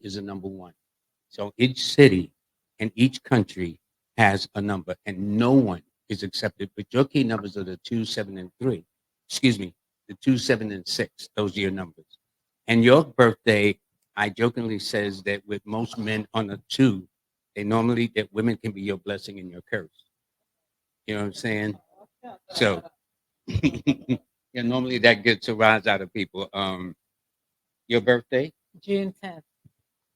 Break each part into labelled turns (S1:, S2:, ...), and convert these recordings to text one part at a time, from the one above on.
S1: is a number one. So each city and each country has a number, and no one is accepted. But your key numbers are the 2, 7, and 3. Excuse me, the 2, 7, and 6. Those are your numbers. And your birthday, I jokingly says that with most men on a 2, they normally that women can be your blessing and your curse. You know what I'm saying? So yeah, normally that gets a rise out of people. Your birthday?
S2: June 10th.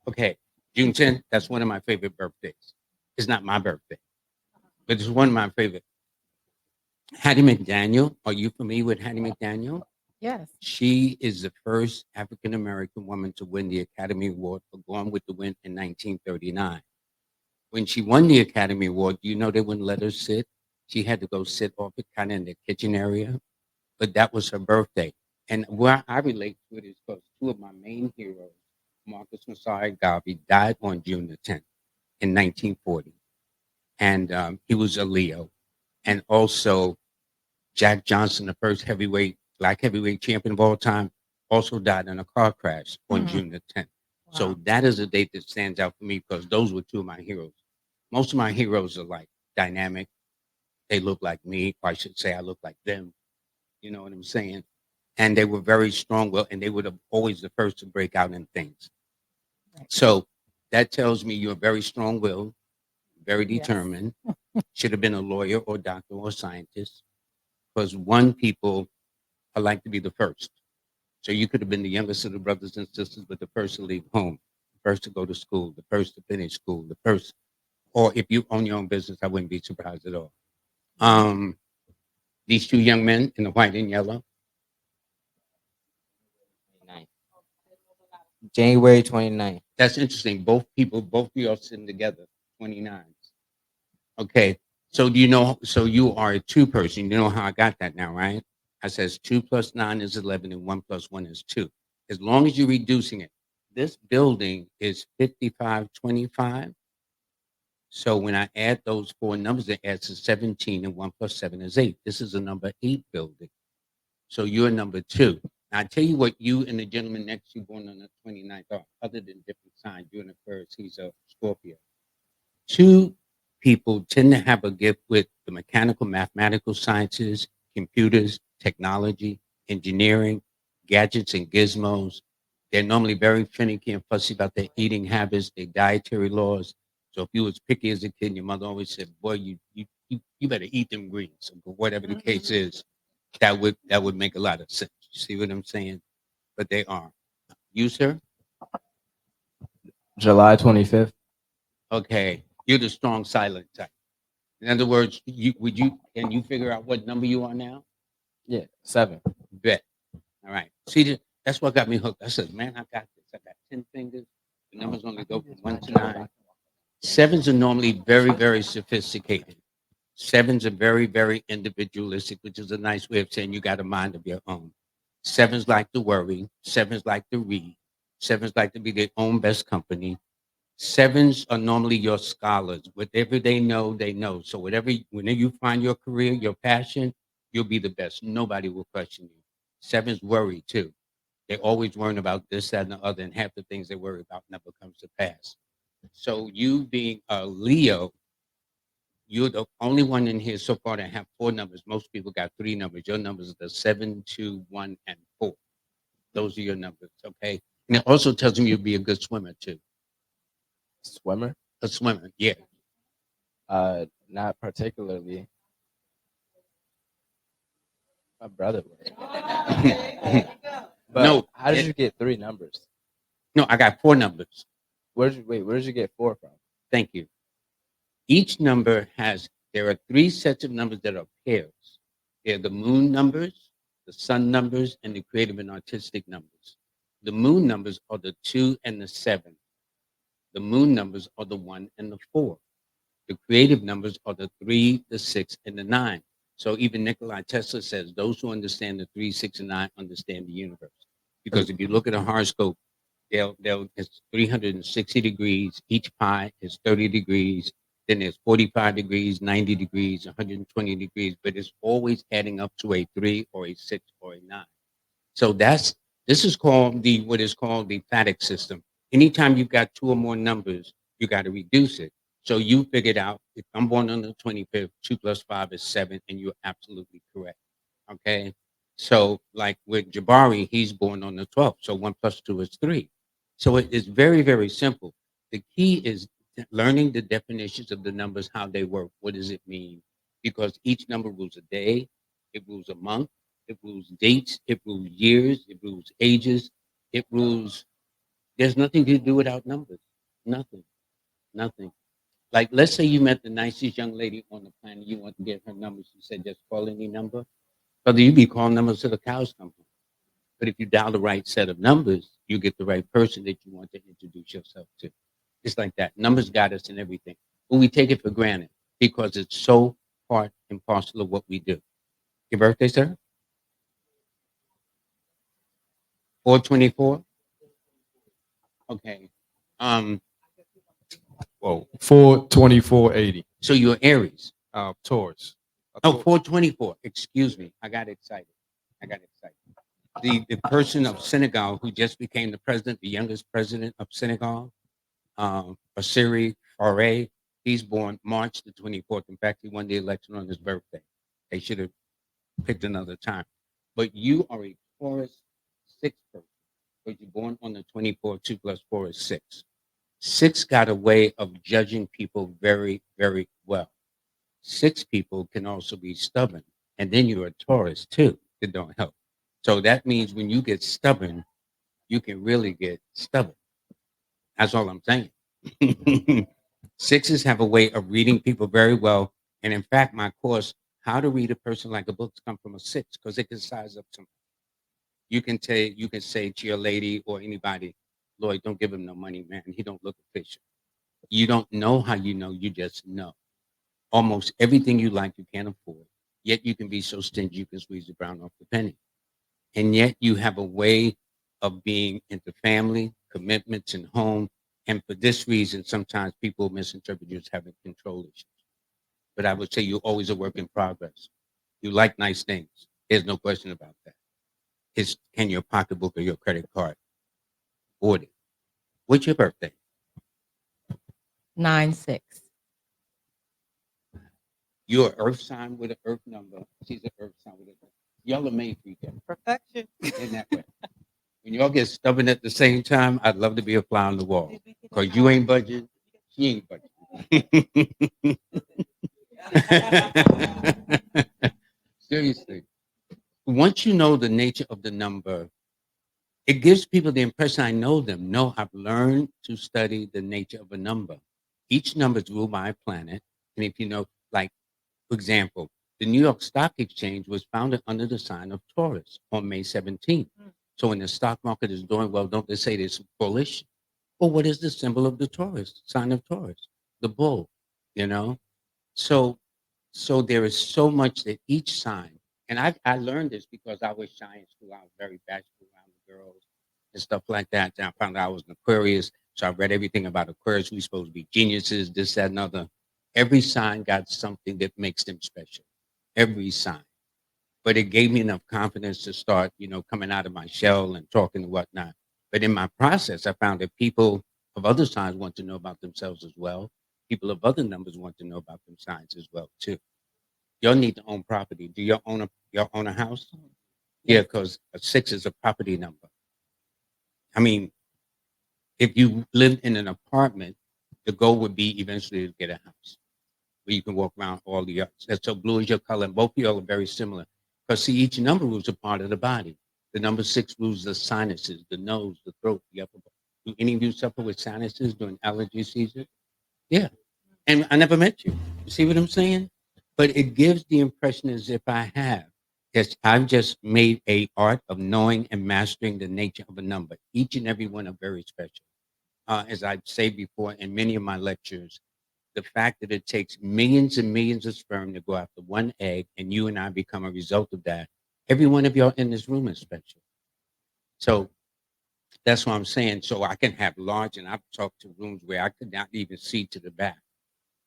S1: Okay, June 10th. That's one of my favorite birthdays. It's not my birthday, but it's one of my favorite. Hattie McDaniel. Are you familiar with Hattie McDaniel?
S2: Yes.
S1: She is the first African American woman to win the Academy Award for Gone with the Wind in 1939. When she won the Academy Award, you know they wouldn't let her sit. She had to go sit off it, kind of in the kitchen area. But that was her birthday. And where I relate to it is because two of my main heroes, Marcus Garvey, died on June the 10th in 1940. And he was a Leo. And also Jack Johnson, the first black heavyweight champion of all time, also died in a car crash on
S2: Mhm.
S1: June the 10th. So
S2: Wow.
S1: that is a date that stands out for me because those were two of my heroes. Most of my heroes are like dynamic. They look like me, or I should say I look like them. You know what I'm saying? And they were very strong willed and they were always the first to break out in things.
S2: Right.
S1: So that tells me you're very strong willed, very
S2: Yes.
S1: determined, should have been a lawyer or doctor or scientist. Because one people I like to be the first. So you could have been the youngest of the brothers and sisters, but the first to leave home, the first to go to school, the first to finish school, the first, or if you own your own business, I wouldn't be surprised at all. Um, these two young men in the white and yellow,
S3: 29th. January 29th.
S1: that's interesting. Both of you are sitting together, 29. Okay. So do you know, so you are a two person. You know how I got that now, right? I says 2 plus 9 is 11 and 1 plus 1 is 2. As long as you're reducing it, this building is 5525. So when I add those four numbers, it adds to 17 and 1 plus 7 is 8. This is a number 8 building. So you're number 2. Now I tell you what you and the gentleman next to you born on the 29th are, other than different signs. You're an Aquarius, he's a Scorpio. Two people tend to have a gift with the mechanical, mathematical sciences, computers, technology, engineering, gadgets, and gizmos. They're normally very finicky and fussy about their eating habits, their dietary laws. So if you was picky as a kid, your mother always said, "Boy, you better eat them greens," or whatever the case is. That would make a lot of sense. You see what I'm saying? But they are. You, sir?
S4: July 25th.
S1: Okay. You're the strong silent type. In other words, can you figure out what number you are now?
S4: Yeah, 7.
S1: Bet. All right. See, that's what got me hooked. I said, man, I got this. I got 10 fingers. The numbers only go from 1 to 9. Sevens are normally very, very sophisticated. Sevens are very, very individualistic, which is a nice way of saying you got a mind of your own. Sevens like to worry. Sevens like to read. Sevens like to be their own best company. Sevens are normally your scholars. Whatever they know, they know. So whenever you find your career, your passion, you'll be the best. Nobody will question you. Sevens worry too. They're always worrying about this, that, and the other, and half the things they worry about never comes to pass. So you being a Leo, you're the only one in here so far that have four numbers. Most people got three numbers. Your numbers are the 7, 2, 1, and 4. Those are your numbers, okay? And it also tells me you'll be a good swimmer too.
S4: Swimmer?
S1: A swimmer, yeah.
S4: Not particularly. My brother was. But
S1: No,
S4: how did you get 3 numbers?
S1: no, I got four numbers.
S4: Where did you get 4 from?
S1: Thank you. Each number there are three sets of numbers that are pairs. They're the moon numbers, the sun numbers, and the creative and artistic numbers. The moon numbers are the 2 and the 7. The moon numbers are the 1 and the 4. The creative numbers are the 3, the 6, and the 9. So even Nikola Tesla says those who understand the 3, 6, and 9 understand the universe. Because if you look at a horoscope, it's 360 degrees. Each pi is 30 degrees. Then there's 45 degrees, 90 degrees, 120 degrees, but it's always adding up to a 3 or a 6 or a 9. So this is called what is called the phatic system. Anytime you've got two or more numbers, you got to reduce it. So you figured out if I'm born on the 25th, 2 plus 5 is 7, and you're absolutely correct. Okay. So, like with Jabari, he's born on the 12th. So 1 plus 2 is 3. So it is very, very simple. The key is learning the definitions of the numbers, how they work. What does it mean? Because each number rules a day, it rules a month, it rules dates, it rules years, it rules ages, it rules. There's nothing to do without numbers. Nothing. Nothing. Like, let's say you met the nicest young lady on the planet. You want to get her number. She said, just call any number. Brother, you be calling numbers till the cows come home. But if you dial the right set of numbers, you get the right person that you want to introduce yourself to. It's like that. Numbers got us in everything. But we take it for granted because it's so part and parcel of what we do. Your birthday, sir? 424? Okay. Whoa.
S5: 4/24/80.
S1: So you're Aries.
S5: Taurus.
S1: Oh, 424. Excuse me. I got excited. The person of Senegal who just became the president, the youngest president of Senegal, Bassirou Faure, he's born March the 24th. In fact, he won the election on his birthday. They should have picked another time. But you are a Taurus 6 person because you're born on the 24th. 2 plus 4 is 6. 6 got a way of judging people very, very well. 6 people can also be stubborn. And then you're a Taurus too. It don't help. So that means when you get stubborn, you can really get stubborn. That's all I'm saying. 6s have a way of reading people very well. And in fact, my course, How to Read a Person Like a Book, come from a 6 because it can size up something. You can say to your lady or anybody, Lloyd, don't give him no money, man. He don't look official. You don't know how you know, you just know. Almost everything you like, you can't afford. Yet you can be so stingy you can squeeze the brown off the penny. And yet you have a way of being into family, commitments, and home. And for this reason, sometimes people misinterpret you as having control issues. But I would say you're always a work in progress. You like nice things. There's no question about that. Can your pocketbook or your credit card afford it? What's your birthday?
S2: 9/6.
S1: You're an earth sign with an earth number. She's an earth sign with a y'all are made for each other.
S2: Perfection.
S1: In that way. When y'all get stubborn at the same time, I'd love to be a fly on the wall. Because you ain't budging, she ain't budging. Seriously. Once you know the nature of the number, it gives people the impression I know them. No, I've learned to study the nature of a number. Each number is ruled by a planet. And if you know, like, for example, the New York Stock Exchange was founded under the sign of Taurus on May 17th. So when the stock market is doing well, don't they say it's bullish? Well, what is the symbol of the Taurus, sign of Taurus? The bull, you know? So there is so much that each sign, and I learned this because I was shy in school. I was very bashful around the girls and stuff like that. And I found out I was an Aquarius. So I read everything about Aquarius. We're supposed to be geniuses, this, that, and other. Every sign got something that makes them special. Every sign. But it gave me enough confidence to start, coming out of my shell and talking and whatnot. But in my process, I found that people of other signs want to know about themselves as well. People of other numbers want to know about them signs as well too. Y'all need to own property. Do y'all own a house? Yeah, because a 6 is a property number. I mean, if you live in an apartment, the goal would be eventually to get a house where you can walk around all the yards. That's so blue is your color, and both of y'all are very similar. Because see, each number rules a part of the body. The number 6 rules the sinuses, the nose, the throat, the upper. Do any of you suffer with sinuses during allergy season? Yeah. And I never met you. You see what I'm saying? But it gives the impression as if I have. Yes, I've just made a art of knowing and mastering the nature of a number. Each and every one are very special. As I've said before in many of my lectures, the fact that it takes millions and millions of sperm to go after one egg, and you and I become a result of that. Every one of y'all in this room is special. So that's what I'm saying. So I can have large, and I've talked to rooms where I could not even see to the back.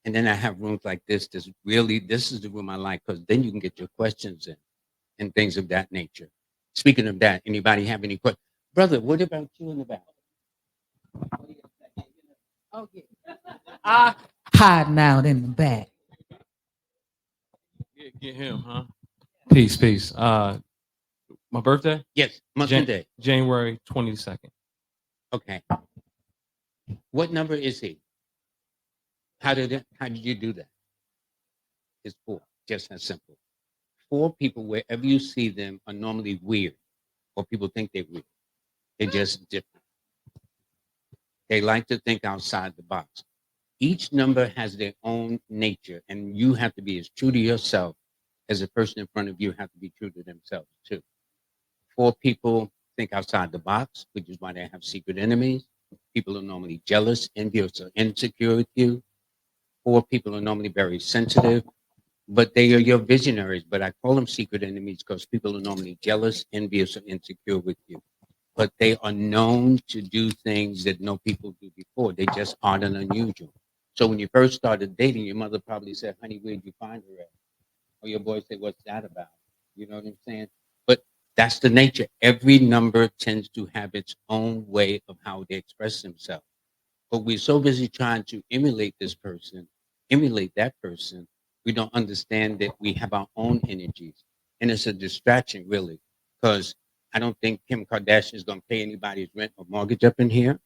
S1: And then I have rooms like this. This is the room I like because then you can get your questions in and things of that nature. Speaking of that, anybody have any questions? Brother, what about you in the back?
S2: Oh, yeah. I hiding out in the back.
S5: Get him, huh? Peace, peace. My birthday,
S1: Yes, month and day.
S5: January 22nd.
S1: Okay. What number is he? How did you do that? It's 4. Just that simple. 4 people, wherever you see them, are normally weird, or people think they're weird. They're just different. They like to think outside the box. Each number has their own nature, and you have to be as true to yourself as the person in front of you have to be true to themselves too. 4 people think outside the box, which is why they have secret enemies. People are normally jealous, envious, or insecure with you. 4 people are normally very sensitive, but they are your visionaries. But I call them secret enemies because people are normally jealous, envious, or insecure with you. But they are known to do things that no people do before. They just aren't unusual. So when you first started dating, your mother probably said, "Honey, where'd you find her at?" Or your boy said, "What's that about?" You know what I'm saying? But that's the nature. Every number tends to have its own way of how they express themselves. But we're so busy trying to emulate this person, emulate that person, we don't understand that we have our own energies. And it's a distraction, really, because I don't think Kim Kardashian is going to pay anybody's rent or mortgage up in here,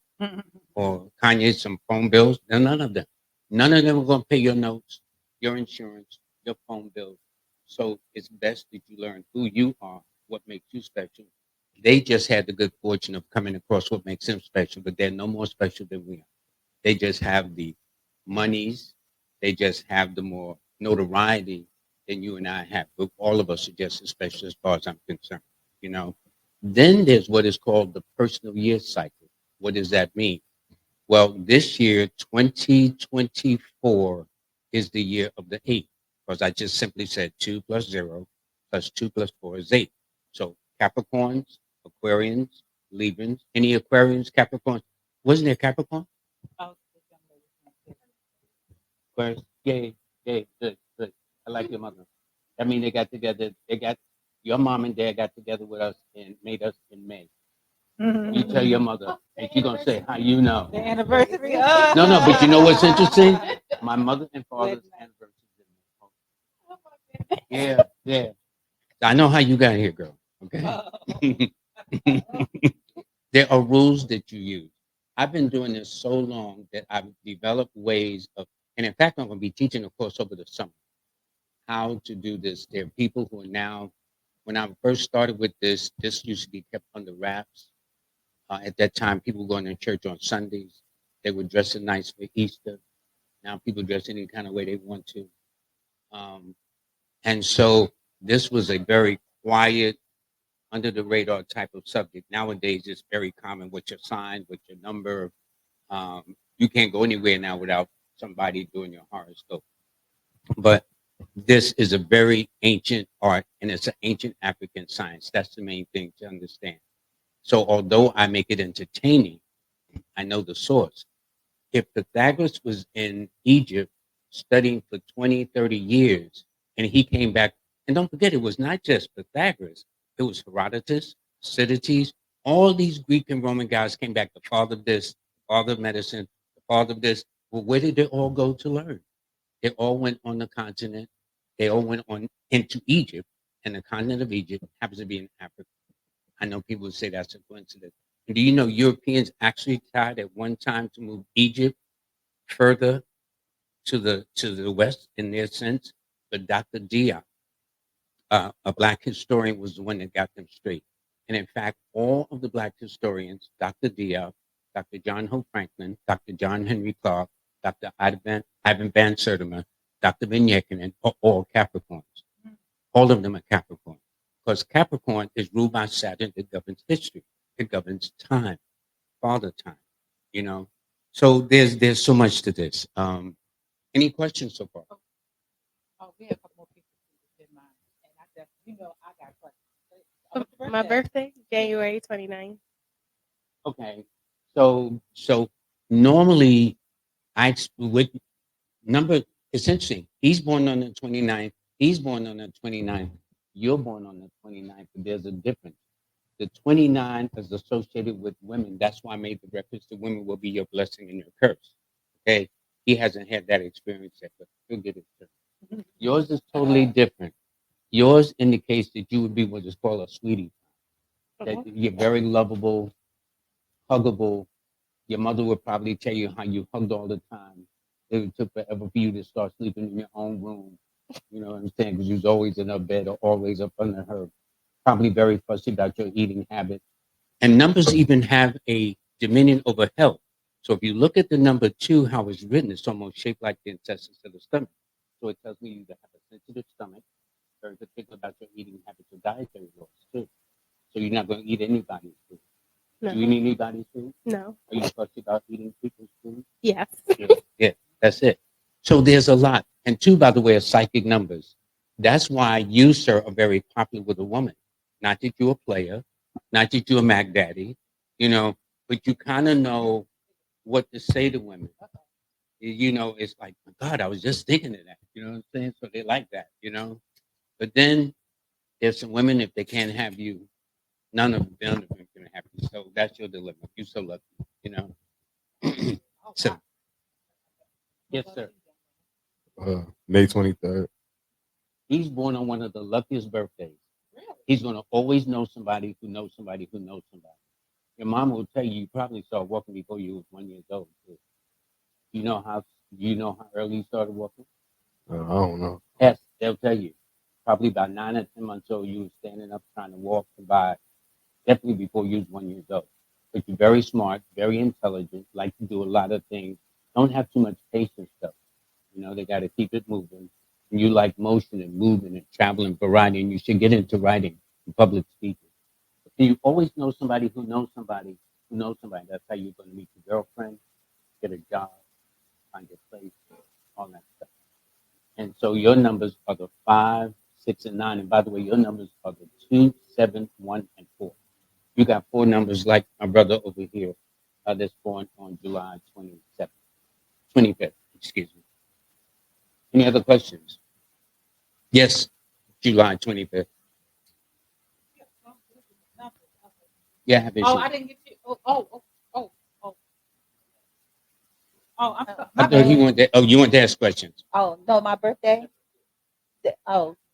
S1: or Kanye some phone bills. No, none of them. None of them are going to pay your notes, your insurance, your phone bills. So it's best that you learn who you are, what makes you special. They just had the good fortune of coming across what makes them special, but they're no more special than we are. They just have the monies. They just have the more notoriety than you and I have. But all of us are just as special as far as I'm concerned, you know. Then there's what is called the personal year cycle. What does that mean? Well, this year, 2024, is the year of the 8, because I just simply said 2 plus 0 plus 2 plus 4 is 8. So Capricorns, Aquarians, Libyans, any Aquarians, Capricorns? Wasn't there Capricorn?
S2: Oh,
S1: Aquarius? Yay, yay, good, good. I like your mother. I mean, they got together, your mom and dad got together with us and made us in May. You tell your mother, and she's gonna say, "How you know?"
S2: the anniversary.
S1: No, no, but you know what's interesting? My mother and father's anniversary. Yeah, yeah. I know how you got here, girl. Okay. There are rules that you use. I've been doing this so long that I've developed ways of, and in fact, I'm going to be teaching a course over the summer how to do this. There are people who are now, when I first started with this used to be kept under wraps. At that time, people were going to church on Sundays. They were dressing nice for Easter. Now people dress any kind of way they want to. Um, and so this was a very quiet, under the radar type of subject. Nowadays, it's very common with your sign, with your number. You can't go anywhere now without somebody doing your horoscope. But this is a very ancient art, and it's an ancient African science. That's the main thing to understand. So although I make it entertaining, I know the source. If Pythagoras was in Egypt studying for 20, 30 years, and he came back, and don't forget, it was not just Pythagoras, it was Herodotus, Thucydides, all these Greek and Roman guys came back, the father of this, the father of medicine, the father of this. Well, where did they all go to learn? They all went on the continent. They all went on into Egypt, and the continent of Egypt happens to be in Africa. I know people would say that's a coincidence. And do you know Europeans actually tried at one time to move Egypt further to the west in their sense? But Dr. Diop, a black historian, was the one that got them straight. And in fact, all of the black historians, Dr. Diop, Dr. John Hope Franklin, Dr. John Henry Clark, Dr. Ivan Van Sertima, Dr. Van Yekinen, are all Capricorns. All of them are Capricorn. Because Capricorn is ruled by Saturn that governs history. It governs time, father time, you know. So there's so much to this. Any questions so far?
S2: Oh, we have a couple more people in mind, and I just, I got questions.
S6: My birthday, January 29th.
S1: Okay. So normally with number, it's interesting. He's born on the 29th. He's born on the 29th. You're born on the 29th, but there's a difference. The 29 is associated with women. That's why I made the reference to women will be your blessing and your curse. Okay. He hasn't had that experience yet, but he'll get it soon. Yours is totally different. Yours indicates that you would be what is called a sweetie. That you're very lovable, huggable. Your mother would probably tell you how you hugged all the time. It took forever for you to start sleeping in your own room. You know what I'm saying? Because you was always in her bed or always up under her. Probably very fussy about your eating habits. And numbers even have a dominion over health. So if you look at the number 2, how it's written, it's almost shaped like the intestines of the stomach. So it tells me you have a sensitive stomach, very particular about your eating habits or dietary laws too. So you're not going to eat anybody's food.
S6: No.
S1: Do you eat anybody's food?
S6: No.
S1: Are you fussy about eating people's food?
S6: Yes.
S1: Yeah, that's it. So there's a lot. And 2, by the way, are psychic numbers. That's why you, sir, are very popular with a woman. Not that you're a player, not that you're a Mac Daddy, you know, but you kind of know what to say to women. You know, it's like, my God, I was just thinking of that. You know what I'm saying? So they like that, you know. But then there's some women, if they can't have you, none of them can have you. So that's your dilemma. You're so lucky, you know. So, yes, sir.
S7: May 23rd.
S1: He's born on one of the luckiest birthdays. He's going to always know somebody who knows somebody who knows somebody. Your mom will tell you probably started walking before you was 1 year old. Too. You know how early you started walking?
S7: I don't know.
S1: Yes, they'll tell you. Probably about 9 or 10 months old, you were standing up trying to walk by. Definitely before you was 1 year old. But you're very smart, very intelligent, like to do a lot of things. Don't have too much patience though. You know, they got to keep it moving. And you like motion and movement and travel and variety, and you should get into writing and public speaking. And you always know somebody who knows somebody who knows somebody. That's how you're going to meet your girlfriend, get a job, find your place, all that stuff. And so your numbers are the 5, 6, and 9. And by the way, your numbers are the 2, 7, 1, and 4. You got 4 numbers like my brother over here that's born on July 25th, excuse me. Any other questions? Yes, July 25th. Yeah, I have issues.
S2: Oh, I didn't get you. Oh. I'm sorry.
S1: I thought he wanted to, you want to ask questions?
S8: Oh, no, my birthday?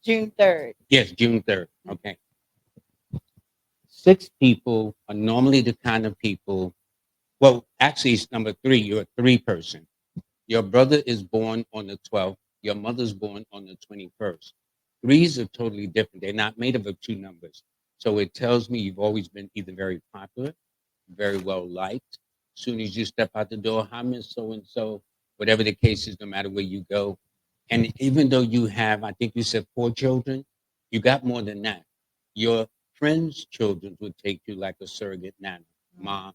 S8: June 3rd.
S1: Yes, June 3rd. Okay. 6 people are normally the kind of people, well, actually, it's number 3. You're a 3 person. Your brother is born on the 12th. Your mother's born on the 21st. 3s are totally different. They're not made up of 2 numbers. So it tells me you've always been either very popular, very well liked. As soon as you step out the door, hi, Miss So-and-so, whatever the case is, no matter where you go. And even though you have, I think you said 4 children, you got more than that. Your friends' children would take you like a surrogate nana, mom,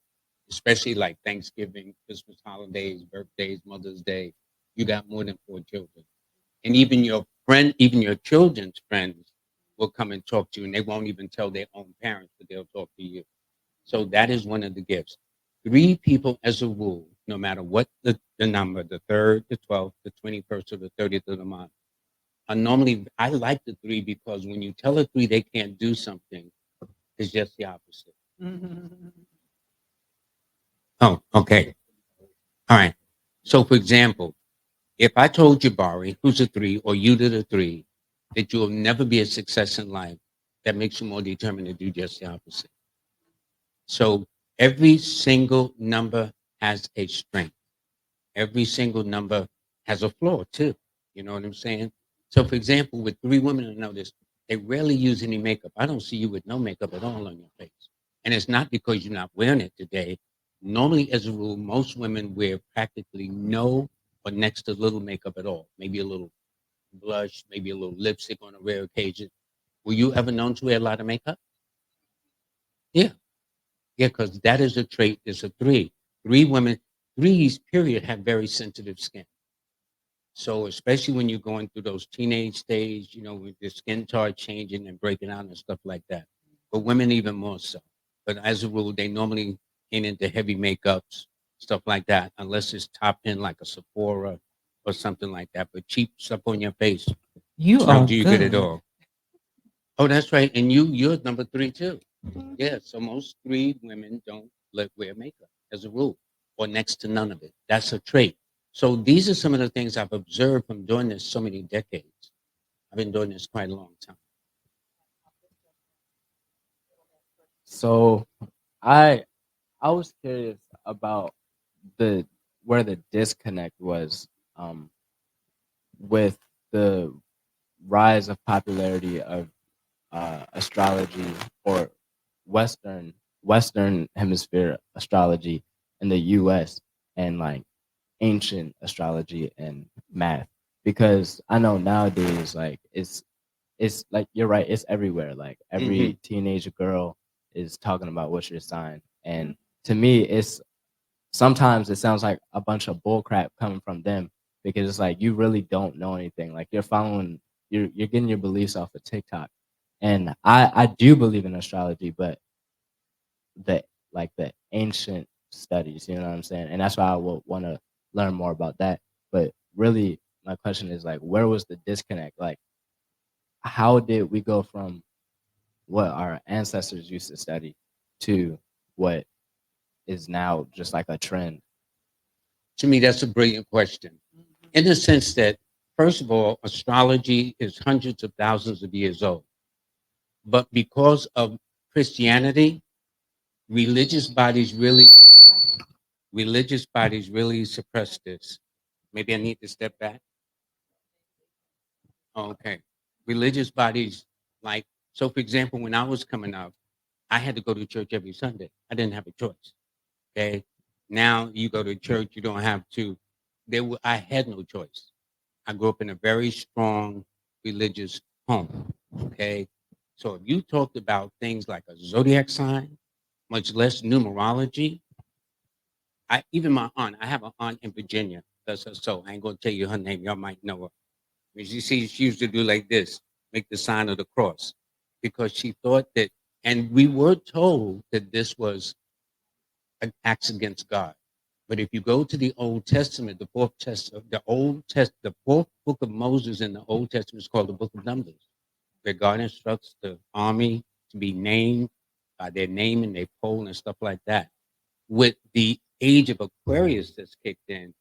S1: especially like Thanksgiving, Christmas holidays, birthdays, Mother's Day. You got more than 4 children. And even your children's friends will come and talk to you, and they won't even tell their own parents, but they'll talk to you. So that is one of the gifts. 3 people, as a rule, no matter what the number, the 3rd, the 12th, the 21st, or the 30th of the month, are normally, I like the 3 because when you tell a 3 they can't do something, it's just the opposite. Oh, okay. All right. So, for example, if I told you, Barry, who's a 3, or you did a 3, that you'll never be a success in life, that makes you more determined to do just the opposite. So every single number has a strength. Every single number has a flaw too. You know what I'm saying? So for example, with 3 women, I know this, they rarely use any makeup. I don't see you with no makeup at all on your face. And it's not because you're not wearing it today. Normally, as a rule, most women wear practically no or next to little makeup at all. Maybe a little blush, maybe a little lipstick on a rare occasion. Were you ever known to wear a lot of makeup? Yeah. Yeah, because that is a trait. It's a 3. 3 women, 3s, period, have very sensitive skin. So especially when you're going through those teenage stage, you know, with your skin tone changing and breaking out and stuff like that. But women even more so. But as a rule, they normally ain't into heavy makeups, stuff like that, unless it's top in like a Sephora or something like that. But cheap stuff on your face,
S3: You
S1: don't
S3: are
S1: do you good at
S3: good.
S1: all. Oh, that's right. And you're number 3 too. Yeah, so most 3 women don't wear makeup as a rule, or next to none of it. That's a trait. So these are some of the things I've observed from doing this so many decades. I've been doing this quite a long time.
S4: So I was curious about the where the disconnect was with the rise of popularity of astrology or Western hemisphere astrology in the U.S. and like ancient astrology and math, because I know nowadays like it's like you're right, it's everywhere. Like every teenage girl is talking about what's your sign, and to me, it's sometimes it sounds like a bunch of bull crap coming from them, because it's like you really don't know anything. Like you're getting your beliefs off of TikTok, and I do believe in astrology, but the the ancient studies, you know what I'm saying, and that's why I would want to learn more about that. But really, my question is like, where was the disconnect? Like, how did we go from what our ancestors used to study to what is now just like a trend?
S1: To me, that's a brilliant question. In the sense that, first of all, astrology is hundreds of thousands of years old. But because of Christianity, religious bodies really suppress this. Maybe I need to step back. Oh, okay. Religious bodies, like, so for example, when I was coming up, I had to go to church every Sunday. I didn't have a choice. Okay. Now you go to church, you don't have to. I had no choice. I grew up in a very strong religious home. Okay. So if you talked about things like a zodiac sign, much less numerology, even my aunt, I have an aunt in Virginia. That's her soul. I ain't gonna tell you her name. Y'all might know her. When you see, she used to do like this, make the sign of the cross, because she thought that, and we were told that this was an acts against God. But if you go to the Old Testament, the fourth book of Moses in the Old Testament is called the Book of Numbers, where God instructs the army to be named by their name and their poll and stuff like that. With the age of Aquarius that's kicked in,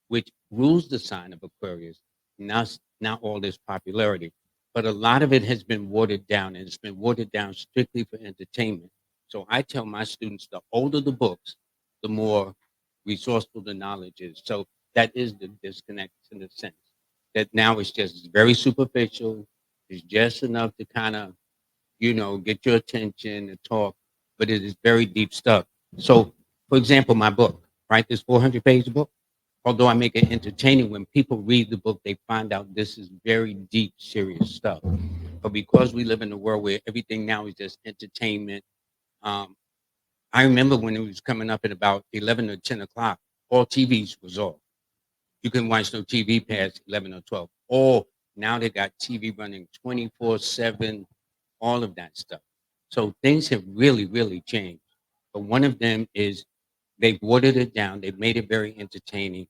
S1: which rules the sign of Aquarius, now all this popularity. But a lot of it has been watered down, and it's been watered down strictly for entertainment. So I tell my students, the older the books, the more resourceful the knowledge is. So that is the disconnect in the sense that now it's just very superficial. It's just enough to kind of, get your attention and talk, but it is very deep stuff. So, for example, my book, right? This 400-page book, although I make it entertaining, when people read the book, they find out this is very deep, serious stuff. But because we live in a world where everything now is just entertainment, um, I remember when it was coming up at about 11 or 10 o'clock, all TVs was off. You couldn't watch no TV past 11 or 12. Or now they got TV running 24/7, all of that stuff. So things have really, really changed. But one of them is they've watered it down. They've made it very entertaining,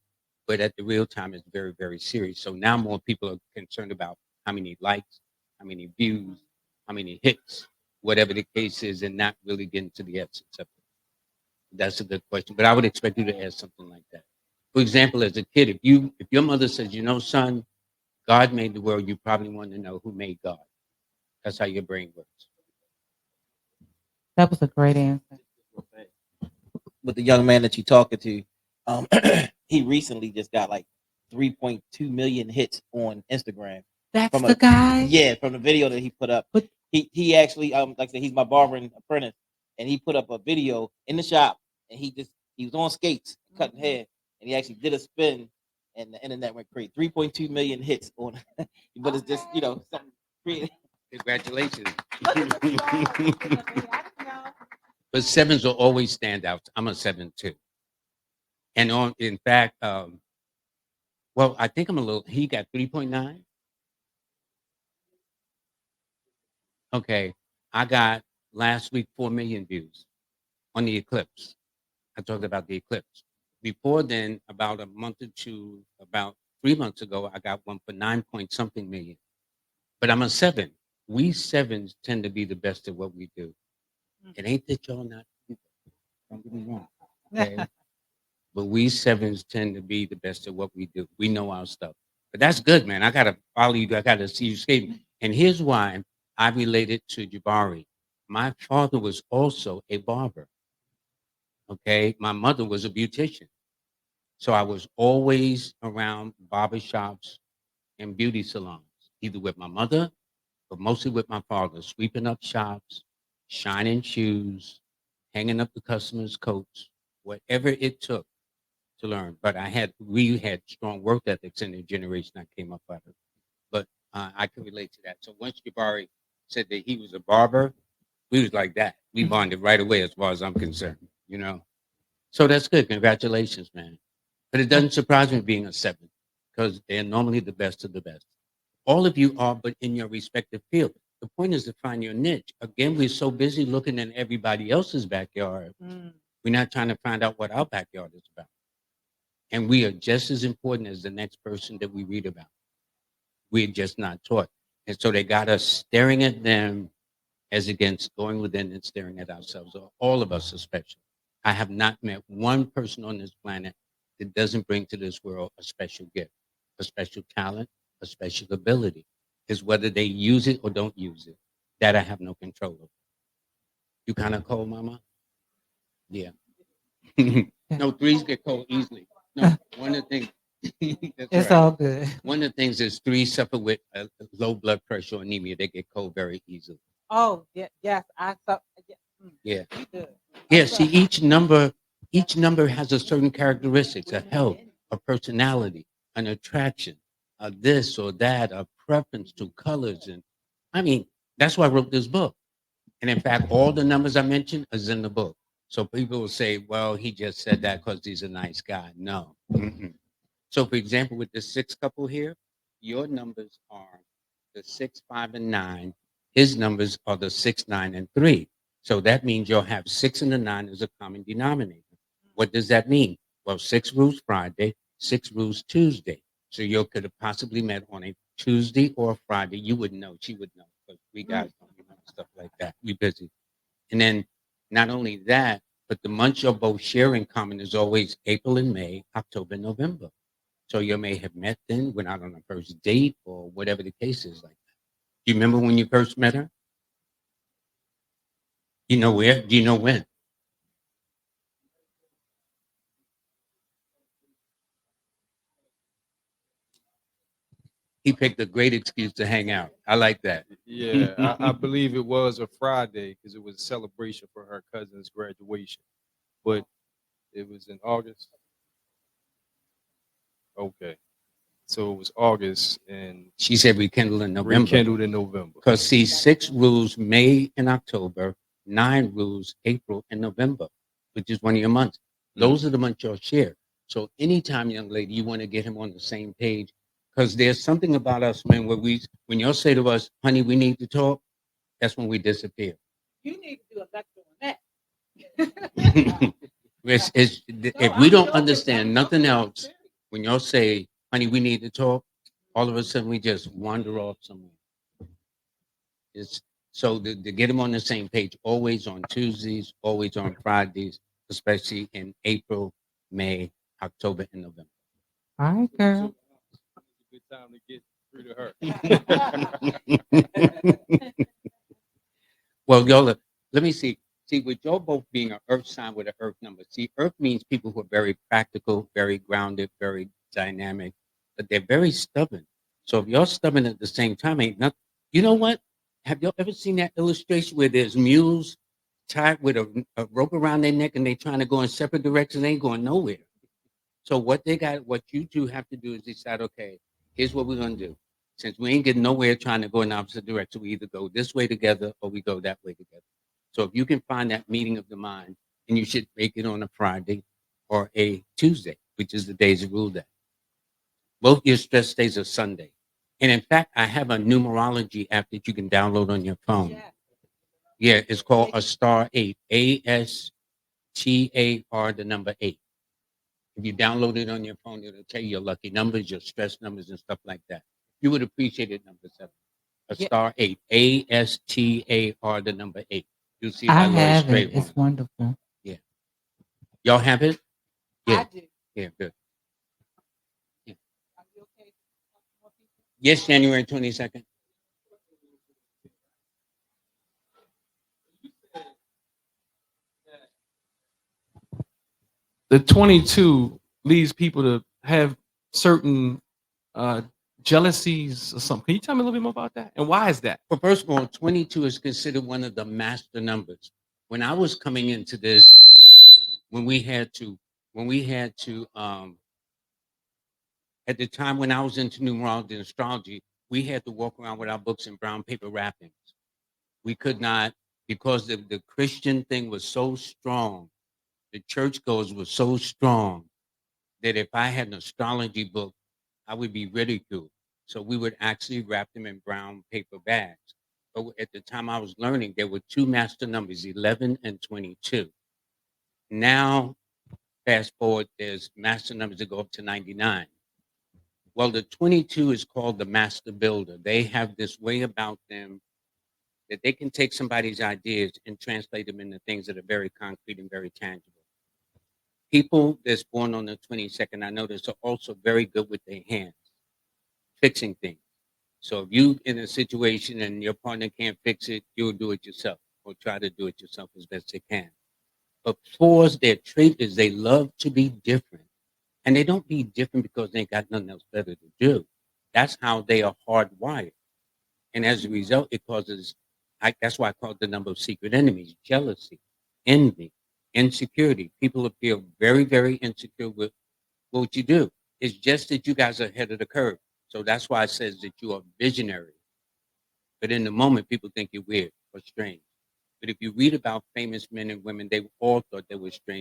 S1: but at the real time, it's very, very serious. So now more people are concerned about how many likes, how many views, how many hits, whatever the case is, and not really getting to the essence of it. That's a good question, but I would expect you to ask something like that. For example, as a kid, if your mother says, son, God made the world, you probably want to know who made God. That's how your brain works.
S2: That was a great answer.
S9: With the young man that you talking to, he recently just got like 3.2 million hits on Instagram.
S2: That's
S9: From
S2: the guy.
S9: Yeah, from the video that he put up.
S2: But
S9: He actually like I said, he's my barbering apprentice, and he put up a video in the shop, and he was on skates cutting hair, and he actually did a spin, and the internet went crazy. 3.2 million hits on, but it's just something creative.
S1: Congratulations. But sevens will always stand out. I'm a 7 too. And in fact, well, I think he got 3.9. Okay. I got last week 4 million views on the eclipse. I talked about the eclipse. Before then, about 3 months ago, I got one for 9 point something million. But I'm a 7. We 7s tend to be the best at what we do. It ain't that y'all not people. Don't get me wrong. Okay? But we sevens tend to be the best at what we do. We know our stuff. But that's good, man. I gotta follow you. I gotta see you skating. And here's why I related to Jabari. My father was also a barber. Okay. My mother was a beautician. So I was always around barber shops and beauty salons, either with my mother, but mostly with my father, sweeping up shops, shining shoes, hanging up the customers' coats, whatever it took to learn. But we had strong work ethics in the generation I came up out of. But I can relate to that. So once Jabari said that he was a barber, we was like that. We bonded right away as far as I'm concerned, you know. So that's good. Congratulations, man. But it doesn't surprise me being a 7 because they're normally the best of the best. All of you are, but in your respective field. The point is to find your niche. Again, we're so busy looking in everybody else's backyard. We're not trying to find out what our backyard is about. And we are just as important as the next person that we read about. We're just not taught. And so they got us staring at them as against going within and staring at ourselves. All of us are special. I have not met one person on this planet that doesn't bring to this world a special gift, a special talent, a special ability. Is whether they use it or don't use it. That I have no control over. You kind of cold, mama? Yeah. No, 3s get cold easily. No, one of the things. That's
S3: It's
S1: right.
S3: all good.
S1: One of the things is 3s suffer with low blood pressure or anemia. They get cold very easily.
S2: Oh, yeah, yes, I thought.
S1: Yeah.
S2: You good.
S1: Yeah. See, each number has a certain characteristics, a health, a personality, an attraction, a this or that, a preference to colors, and I mean that's why I wrote this book. And in fact, all the numbers I mentioned is in the book. So people will say, "Well, he just said that because he's a nice guy." No. Mm-mm. So, for example, with the 6 couple here, your numbers are the 6, 5, and 9. His numbers are the 6, 9, and 3. So that means you'll have 6 and the 9 as a common denominator. What does that mean? Well, 6 rules Friday, 6 rules Tuesday. So you could have possibly met on a Tuesday or a Friday. You would know. She would know. But we guys don't remember stuff like that. We busy. And then not only that, but the months you'll both share in common is always April and May, October and November. So you may have met then, went out on a first date or whatever the case is like that. Do you remember when you first met her? You know where? Do you know when? He picked a great excuse to hang out. I like that.
S7: Yeah, I believe it was a Friday because it was a celebration for her cousin's graduation, but it was in August. Okay, so it was August and
S1: She said rekindle in November.
S7: rekindled in November.
S1: Because see, 6 rules May and October, 9 rules April and November, which is one of your months. Those are the months you'll share. So anytime, young lady, you want to get him on the same page, because there's something about us, man, where when you'll say to us, honey, we need to talk, that's when we disappear.
S2: You need to do a lecture on that.
S1: If we don't understand nothing else, when y'all say, honey, we need to talk, all of a sudden we just wander off somewhere. It's so to get them on the same page, always on Tuesdays, always on Fridays, especially in April, May, October, and November.
S3: All right, girl.
S7: It's a good time to get through to her.
S1: Well, y'all, let me see. See, with y'all both being an Earth sign with an Earth number, see, Earth means people who are very practical, very grounded, very dynamic, but they're very stubborn. So if y'all stubborn at the same time, ain't nothing. You know what? Have y'all ever seen that illustration where there's mules tied with a rope around their neck and they trying to go in separate directions? They ain't going nowhere. So what you two have to do is decide, okay, here's what we're gonna do. Since we ain't getting nowhere trying to go in opposite direction, we either go this way together or we go that way together. So if you can find that meeting of the mind, and you should make it on a Friday or a Tuesday, which is the days of rule day. Both your stress days are Sunday. And in fact, I have a numerology app that you can download on your phone. Yeah, it's called a star 8, ASTAR, the number 8. If you download it on your phone, it'll tell you your lucky numbers, your stress numbers, and stuff like that. You would appreciate it, number 7. A star 8, ASTAR, the number 8. You'll see
S3: I
S1: by Lloyd
S3: have it.
S1: Strayhorn.
S3: It's wonderful.
S1: Y'all have it?
S2: I
S1: Yeah,
S2: do.
S1: yeah, good.
S2: Are you okay? More people?
S1: Yes, January 22nd.
S5: The 22 leads people to have certain jealousies or something. Can you tell me a little bit more about that? And why is that?
S1: Well, first of all, 22 is considered one of the master numbers. When I was coming into this, when we had to, at the time when I was into numerology and astrology, we had to walk around with our books in brown paper wrappings. We could not, because the Christian thing was so strong, the churchgoers were so strong that if I had an astrology book, I would be ridiculed. So we would actually wrap them in brown paper bags. But at the time I was learning, there were two master numbers, 11 and 22. Now, fast forward, there's master numbers that go up to 99. Well, the 22 is called the master builder. They have this way about them that they can take somebody's ideas and translate them into things that are very concrete and very tangible. People that's born on the 22nd, I notice, are also very good with their hands, fixing things. So if you in a situation and your partner can't fix it, you'll do it yourself or try to do it yourself as best they can. But fours, their trait is they love to be different. And they don't be different because they ain't got nothing else better to do. That's how they are hardwired. And as a result, it causes, that's why I call it the number of secret enemies: jealousy, envy, insecurity. People appear very, very insecure with what you do. It's just that you guys are ahead of the curve. So that's why it says that you are visionary. But in the moment, people think you're weird or strange. But if you read about famous men and women, they all thought they were strange